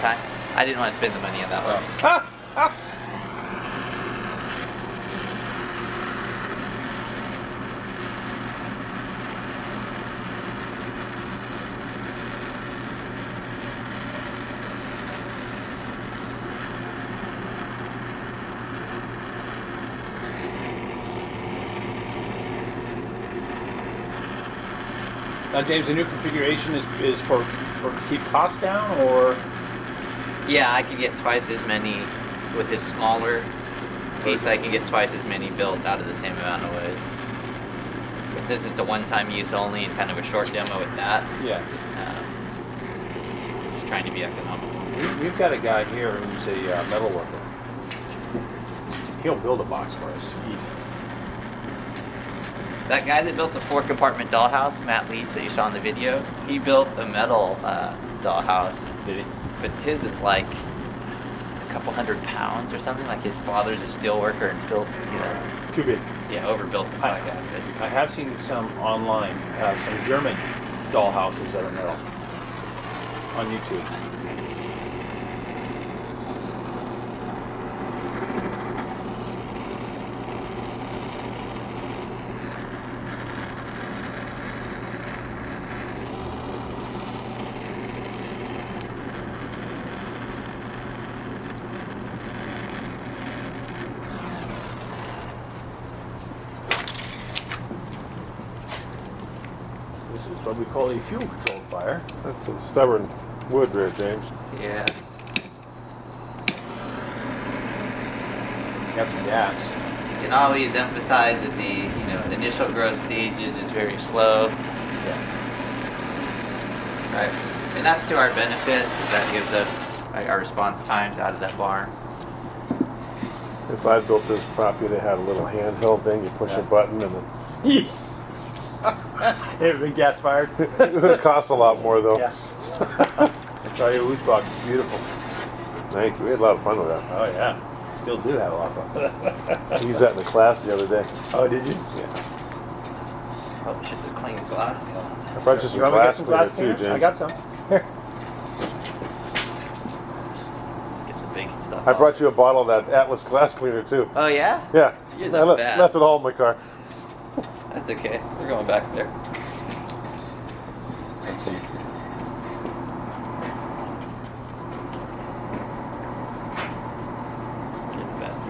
Time. I didn't want to spend the money on that one. Now, James, the new configuration is for to keep costs down, or? Yeah, I could get twice as many with this smaller piece. I can get twice as many built out of the same amount of wood. Since it's a one-time use only and kind of a short demo with that. Yeah. Just trying to be economical. We've got a guy here who's a metal worker. He'll build a box for us. Easy. That guy that built the 4-compartment dollhouse, Matt Leach, that you saw in the video, he built a metal dollhouse. Did he? But his is like a couple $100 pounds or something. Like his father's a steel worker and built, Too big. Yeah, overbuilt the fuck out of it. I have seen some online, some German dollhouses that are metal on YouTube. This is what we call a fuel-controlled fire. That's some stubborn wood there, James. Yeah. Got some gas. You can always emphasize that the initial growth stages is very slow. Yeah. Right. And that's to our benefit. That gives us our response times out of that barn. If I built this property, they had a little handheld thing. You push a button, and then Ever been gas fired? it would cost a lot more, though. Yeah. I saw your whoosh box. It's beautiful. Thank you. We had a lot of fun with that. Oh yeah. Still do have a lot of fun. I used that in the class the other day. Oh, did you? Yeah. Probably should have cleaned the glass. I brought you some want me to get glass some cleaner glass too, cleaner? James. I got some. Here. Let's get the big stuff I off. brought you a bottle of that Atlas glass cleaner too. Oh yeah? Yeah. You're I the best. left it all in my car. That's okay. We're going back there. Let's see. You're the best.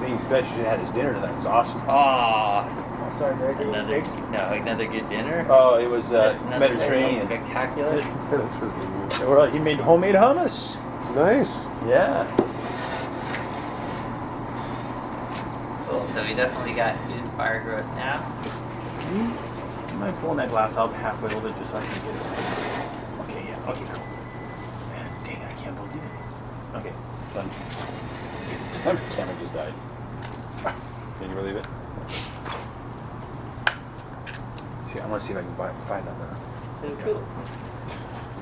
Being special, had his dinner tonight. It was awesome. Oh, Oh, sorry, Greg. another good dinner. Oh, it was Another Mediterranean. spectacular. Well, he made homemade hummus. Nice. Yeah. Cool. So we definitely got good fire growth now. Do you mind pulling that glass out halfway a little bit just so I can get it? Okay, yeah. Okay, cool. Man, dang, I can't believe it. Okay, done. My camera just died. Can you believe it? See, I want to see if I can find that. So cool.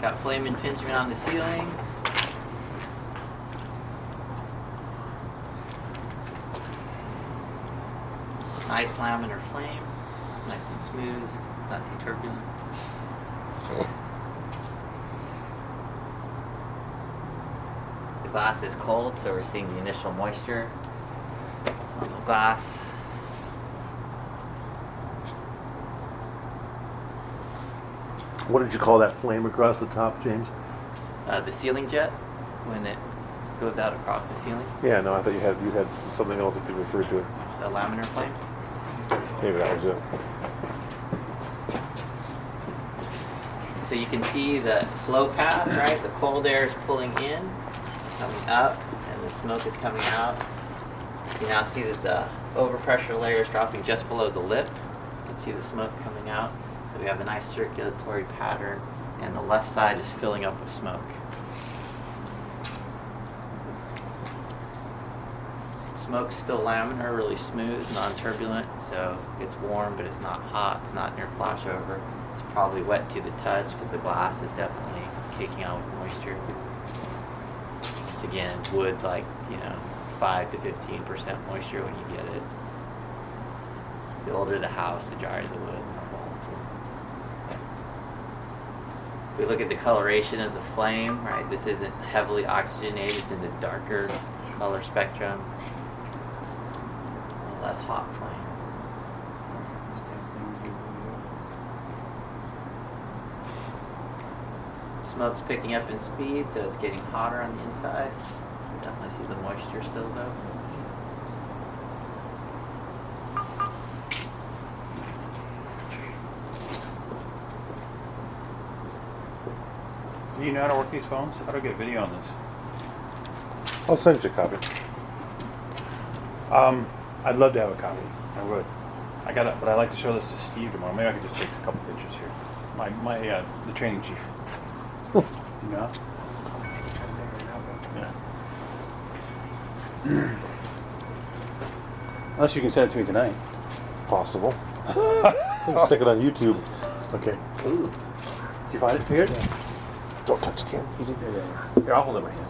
Got flame impingement on the ceiling. Nice laminar flame. Nice and smooth. Not too turbulent. The glass is cold, so we're seeing the initial moisture on the glass. What did you call that flame across the top, James? The ceiling jet, when it goes out across the ceiling, Yeah, no, I thought you had something else that you referred to it. the laminar flame. Maybe that was it. So you can see the flow path, right? The cold air is pulling in, coming up, and the smoke is coming out. You now see that the overpressure layer is dropping just below the lip. You can see the smoke coming out. So we have a nice circulatory pattern, and the left side is filling up with smoke. Smoke's still laminar, really smooth, non-turbulent, so it's warm, but it's not hot, it's not near flashover. It's probably wet to the touch because the glass is definitely caking out with moisture. It's, again, wood's like, 5 to 15% moisture when you get it. The older the house, the drier the wood. If we look at the coloration of the flame, right, this isn't heavily oxygenated, it's in the darker color spectrum. A less hot flame. Smoke's picking up in speed, so it's getting hotter on the inside. You definitely see the moisture still though. So you know how to work these phones? How do I get a video on this? I'll send you a copy. I'd love to have a copy. I would. I got it, but I'd like to show this to Steve tomorrow. Maybe I could just take a couple pictures here. The training chief. You know? Yeah. Unless you can send it to me tonight. Possible. Stick it on YouTube. Okay. Ooh. Did you find it here? Yeah. Don't touch the camera. Easy. Here, I'll hold it in my hand.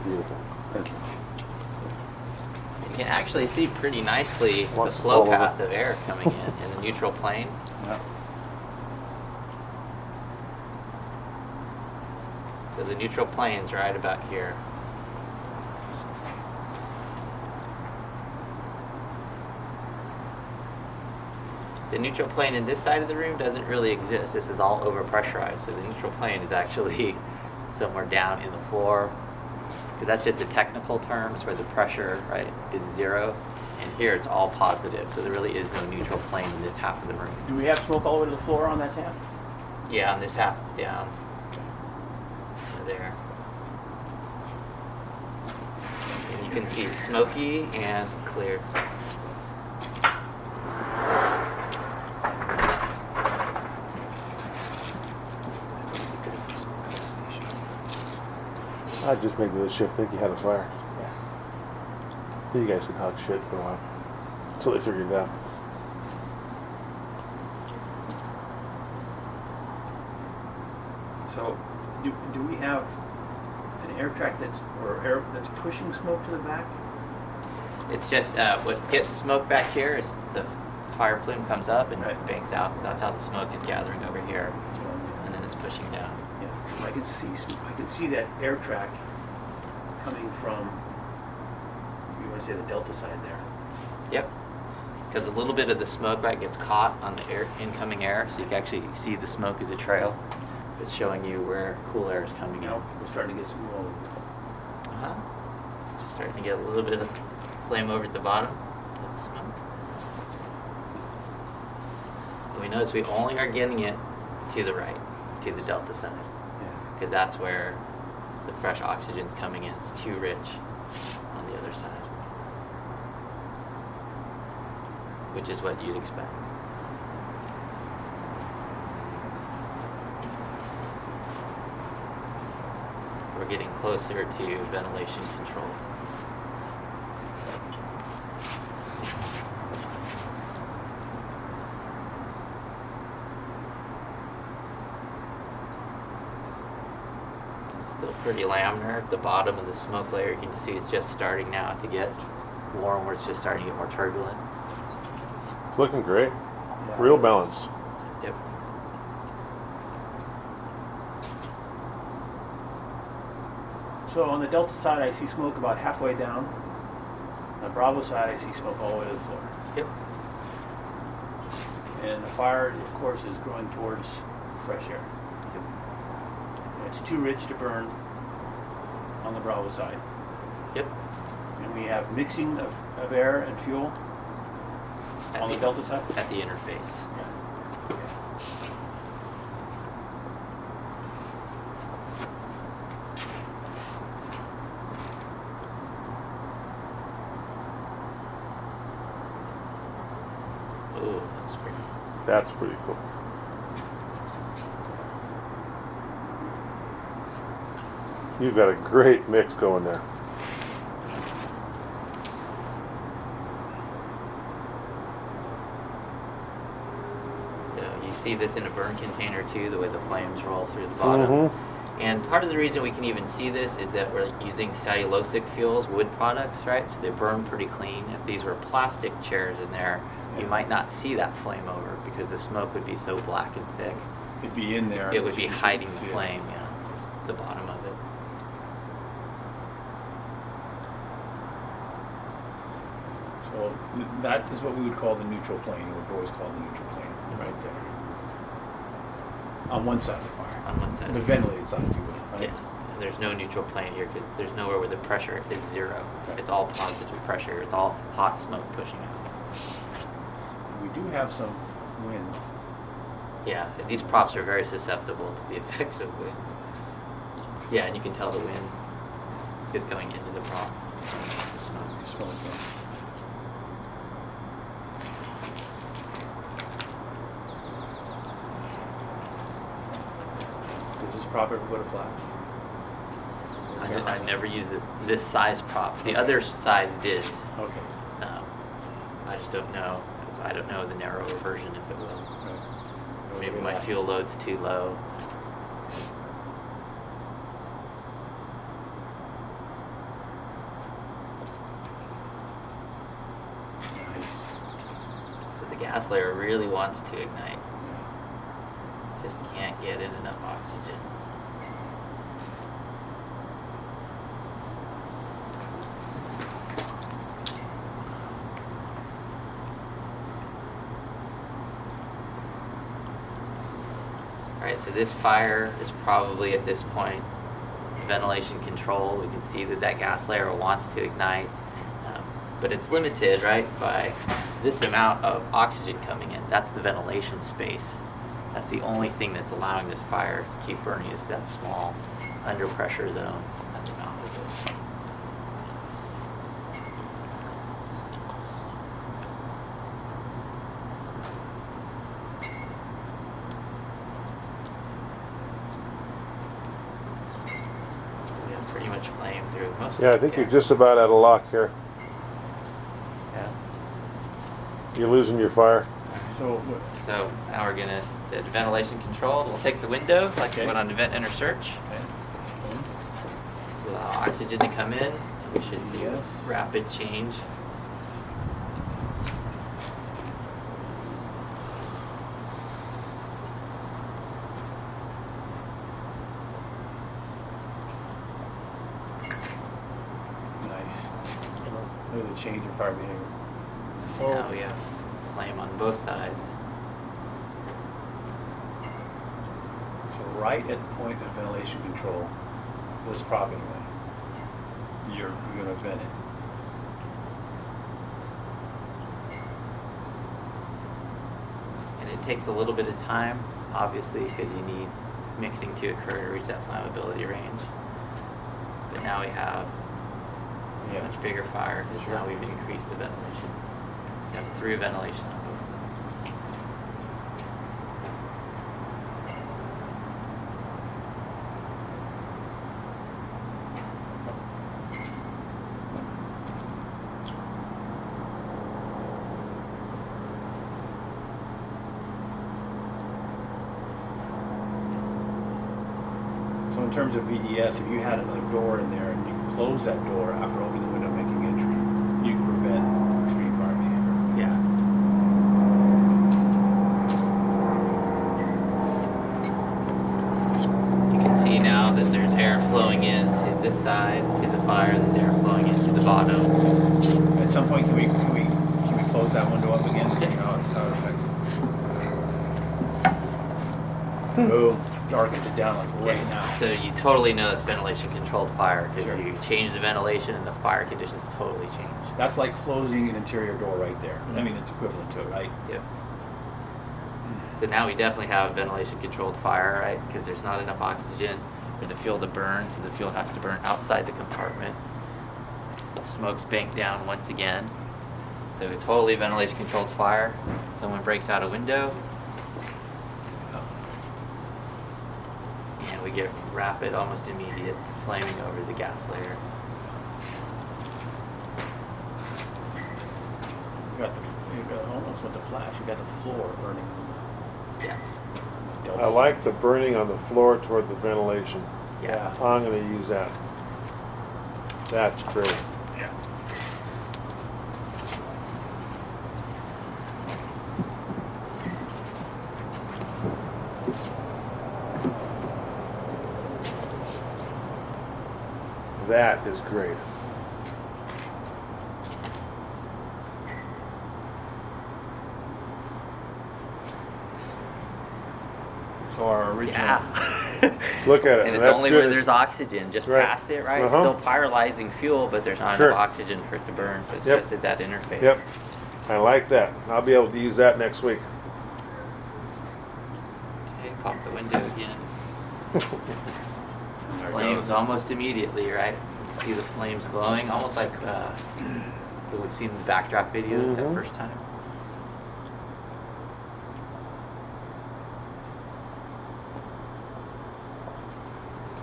Beautiful. Thank you. You can actually see pretty nicely the Once it's flow all over. path of air coming in the neutral plane. Yeah. So the neutral plane's right about here. The neutral plane in this side of the room doesn't really exist. This is all overpressurized. So the neutral plane is actually somewhere down in the floor. Because that's just the technical terms where the pressure, right, is zero. And here it's all positive. So there really is no neutral plane in this half of the room. Do we have smoke all the way to the floor on that half? Yeah, on this half it's down. There. And you can see smoky and clear. I just made the shift think you had a fire. Yeah. You guys can talk shit for a while. Until they figure it out. So, do we have an air track that's pushing smoke to the back? It's just what gets smoke back here is the fire plume comes up and Right. banks out. So that's how the smoke is gathering over here, and then it's pushing down. Yeah. I can see that air track coming from. You want to say the delta side there? Yep. Because a little bit of the smoke right gets caught on the incoming air, so you can actually see the smoke as a trail. It's showing you where cool air is coming You out. know, we're starting to get some more. Uh-huh. Just starting to get a little bit of flame over at the bottom. That's smoke. And we notice we only are getting it to the right, to the delta side, Yeah. because that's where the fresh oxygen's coming in. It's too rich on the other side, which is what you'd expect. We're getting closer to ventilation control. Still pretty laminar. At the bottom of the smoke layer, you can see it's just starting now to get warm, where it's just starting to get more turbulent. It's looking great. Yeah. Real balanced. Yep. So on the delta side, I see smoke about halfway down. On the Bravo side, I see smoke all the way to the floor. Yep. And the fire, of course, is growing towards fresh air. And it's too rich to burn on the Bravo side. Yep. And we have mixing of air and fuel on the delta side. At the interface. Ooh, that's pretty. That's pretty cool. You've got a great mix going there. So you see this in a burn container too, the way the flames roll through the bottom. Mm-hmm. And part of the reason we can even see this is that we're using cellulosic fuels, wood products, right? So they burn pretty clean. If these were plastic chairs in there, you might not see that flame over because the smoke would be so black and thick. It'd be in there. It would be You shouldn't hiding the see it. flame, yeah, just the bottom of it. So that is what we would call the neutral plane. We've always called the neutral plane, right there. On one side of the fire. On one side. The ventilated side, if you will. Right? Yeah, there's no neutral plane here because there's nowhere where the pressure is zero. Okay. It's all positive pressure. It's all hot smoke pushing out. We do have some wind. Yeah, these props are very susceptible to the effects of wind. Yeah, and you can tell the wind is going into the prop. The smoke. Smell like that. Does this prop ever go to flash? I never used this size prop. The other size did. Okay. I just don't know. I don't know the narrower version if it will. Right. Maybe my fuel load's too low. Nice. So the gas layer really wants to ignite. Just can't get in enough oxygen. Alright, so this fire is probably at this point ventilation control. We can see that that gas layer wants to ignite, but it's limited, right, by this amount of oxygen coming in. That's the ventilation space. That's the only thing that's allowing this fire to keep burning is that small under pressure zone at the mouth of it. We have pretty much flame through most Yeah, I of the think you're gas. just about out of luck here. Yeah. You're losing your fire. So, So now we're gonna, the ventilation control, we'll take the window like we Okay. went on Vent Enter Search. Allow oxygen to come in. We should see a Yes. rapid change. nice. Look at the change in fire behavior. Now we have flame on both sides. So right at the point of ventilation control, this prop anyway, you're going to vent it. And it takes a little bit of time, obviously, because you need mixing to occur to reach that flammability range. But now we have a much bigger fire because Sure. now we've increased the ventilation. We have through ventilation on both sides. So in terms of VES, if you had a door in there and you could close that door after opening the window making entry, you could prevent extreme fire behavior. Yeah. You can see now that there's air flowing into this side, to the fire, there's air flowing into the bottom. At some point, can we close that window up again and see how it affects it? Boom. Darkens it down like right now. So you totally know it's ventilation controlled fire because Sure. you change the ventilation and the fire conditions totally change. That's like closing an interior door right there. I mean, it's equivalent to it, right? Yep. So now we definitely have ventilation controlled fire, right? Because there's not enough oxygen for the fuel to burn, so the fuel has to burn outside the compartment. Smoke's banked down once again. So a totally ventilation controlled fire. Someone breaks out a window. And we get rapid, almost immediate flaming over the gas layer. You got almost with the flash. You got the floor burning. Yeah. Delta I like the burning on the floor toward the ventilation. Yeah. I'm going to use that. That's great. Yeah. That is great. So our original. Yeah. Look at it. And it's that's only good. where there's oxygen, just Right. past it, right? Uh-huh. It's still pyrolyzing fuel, but there's not Sure. enough oxygen for it to burn, so it's Yep. just at that interface. Yep. I like that. I'll be able to use that next week. Okay, pop the window again. And there it Flames goes. almost immediately, right? See the flames glowing, almost like we've seen the backdraft videos that Mhm. first time.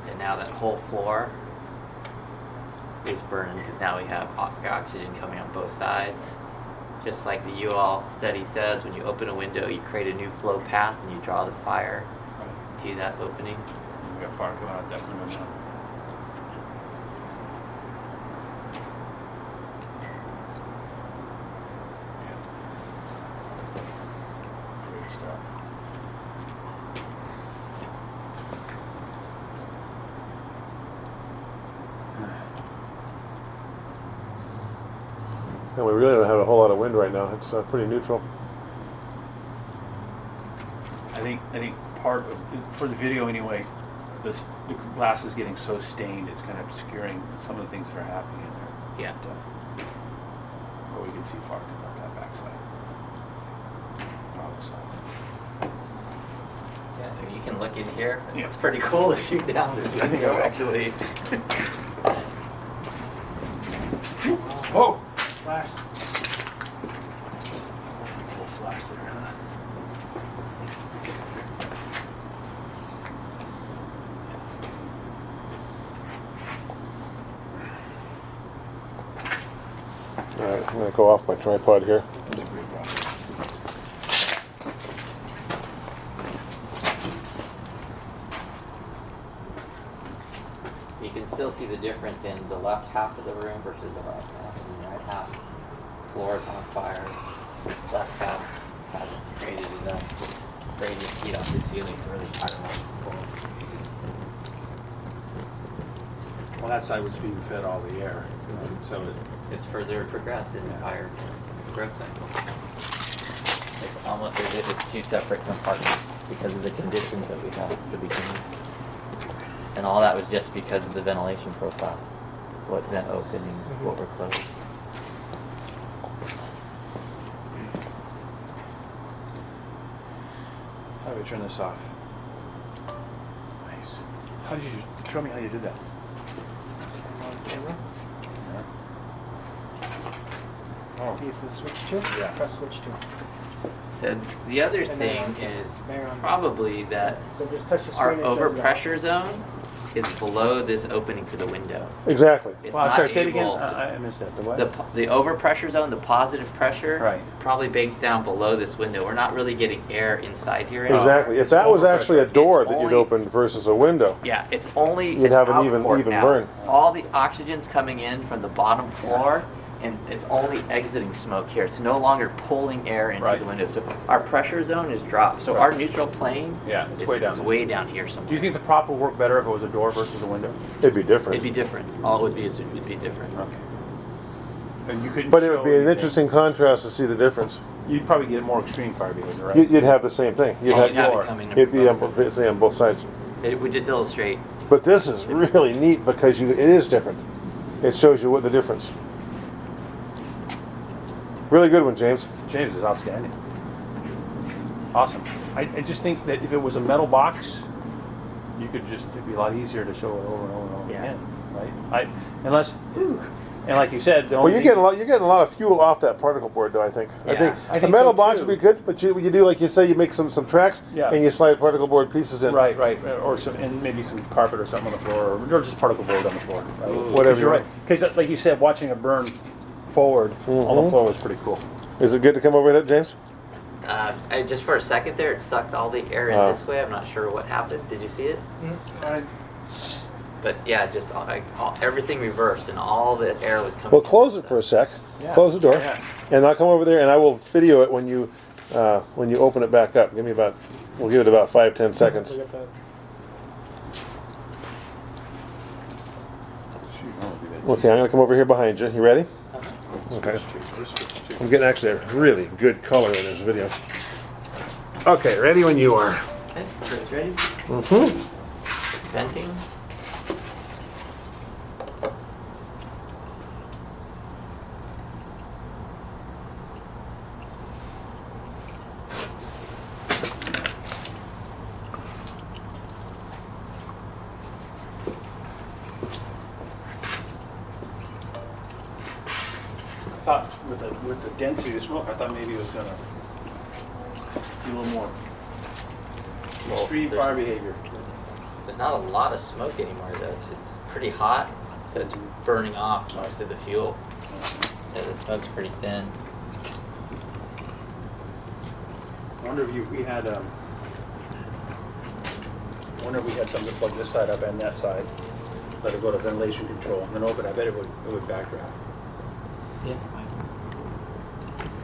And now that whole floor is burning because now we have oxygen coming on both sides. Just like the UL study says, when you open a window, you create a new flow path and you draw the fire Right. to that opening. We got fire coming out that window now. Yeah. Great stuff. And we really don't have a whole lot of wind right now. It's pretty neutral. I think part of for the video anyway, the glass is getting so stained it's kind of obscuring some of the things that are happening in there. Yeah. But we can see far on that backside. Wrong side. Yeah, you can look in here. Yeah. It's pretty cool to shoot down this I think I window, will. actually. Whoa! Flash. Full flash there, huh? All right, I'm going to go off my tripod here. That's a great problem. You can still see the difference in the left half of the room versus the right half. And the right half, floor is on fire. Left half hasn't created enough radiant heat off the ceiling to really pyrolyze the floor. Well, that side was being fed all the air, right? So It's further progressed in the fire growth cycle. It's almost as if it's two separate compartments because of the conditions that we have at the beginning. And all that was just because of the ventilation profile. What vent opening, what were closed. How do we turn this off? Nice. How did you show me how you did that? Oh. see, it's the switch two. Yeah. Press switch two. So the other And thing then is there on- probably that So just touch the screen our and show the overpressure zone is below this opening to the window. Exactly. It's Well, not sorry, say it again. able- I missed that. The what? The overpressure zone, the positive pressure, Right. probably banks down below this window. We're not really getting air inside here anymore. Exactly. If it's that was overpressure. actually a door It's that you'd only- open versus a window, Yeah, it's only You'd have an even output now. burn. All the oxygen's coming in from the bottom floor, and it's only exiting smoke here. It's no longer pulling air into Right. the window. So our pressure zone is dropped. So Right. our neutral plane Yeah, it's is way down it's there. way down here somewhere. Do you think the prop would work better if it was a door versus a window? it'd be different. It'd be different. All it would be is it would be different. Okay. And you couldn't. But it would show be an anything. interesting contrast to see the difference. You'd probably get more extreme fire behavior, right? You'd have the same thing. You'd Yeah, have you'd have it floor. coming It'd be on, both basically on both sides. It would just illustrate. But this is really neat because it is different. It shows you what the difference. Really good one, James. James is outstanding. Awesome. I just think that if it was a metal box, you could just, it'd be a lot easier to show it over and over and over Yeah. again, right? Unless, and like you said, the Well, only you're getting a lot of fuel off that particle board, though. I think. Yeah. I a think metal so, box too. would be good, but you do like you say, you make some tracks Yeah. and you slide particle board pieces in. Right, or some, and maybe some carpet or something on the floor, or just particle board on the floor. Right? Ooh. Whatever You're you right. Because, like you said, watching it burn forward on the Mhm. floor was pretty cool. Is it good to come over that, James? Just for a second there, it sucked all the air in Oh. this way. I'm not sure what happened. Did you see it? I- But yeah, just everything reversed and all the air was coming. Well, close it for a sec. Yeah. Close the door, Yeah. and I'll come over there and I will video it when you open it back up. We'll give it about 5-10 seconds. Look at that. Shoot, Okay, I'm gonna come over here behind you. You ready? Uh-huh. Okay. Switch to. I'm getting actually a really good color in this video. Okay, ready when you are. Okay, Chris, ready? Mm-hmm. Venting. I thought with the density of smoke, I thought maybe it was gonna be a little more extreme there's- fire behavior. There's not a lot of smoke anymore though. It's pretty hot, so it's burning off most of the fuel. So the smoke's pretty thin. I wonder if we had I wonder if we had something to plug this side up and that side, let it go to ventilation control, and then open. I bet it would backdraft. Yeah.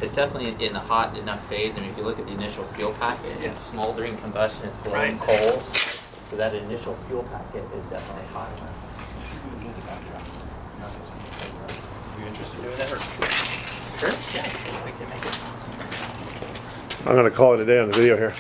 It's definitely in a hot enough phase. I mean, if you look at the initial fuel packet, Yeah. it's smoldering combustion, it's glowing Right. coals. So that initial fuel packet is definitely hot enough. See if we can get the backdraft. You interested in doing that? Or? Sure. Yeah, see if we can make it. I'm gonna call it a day on the video here.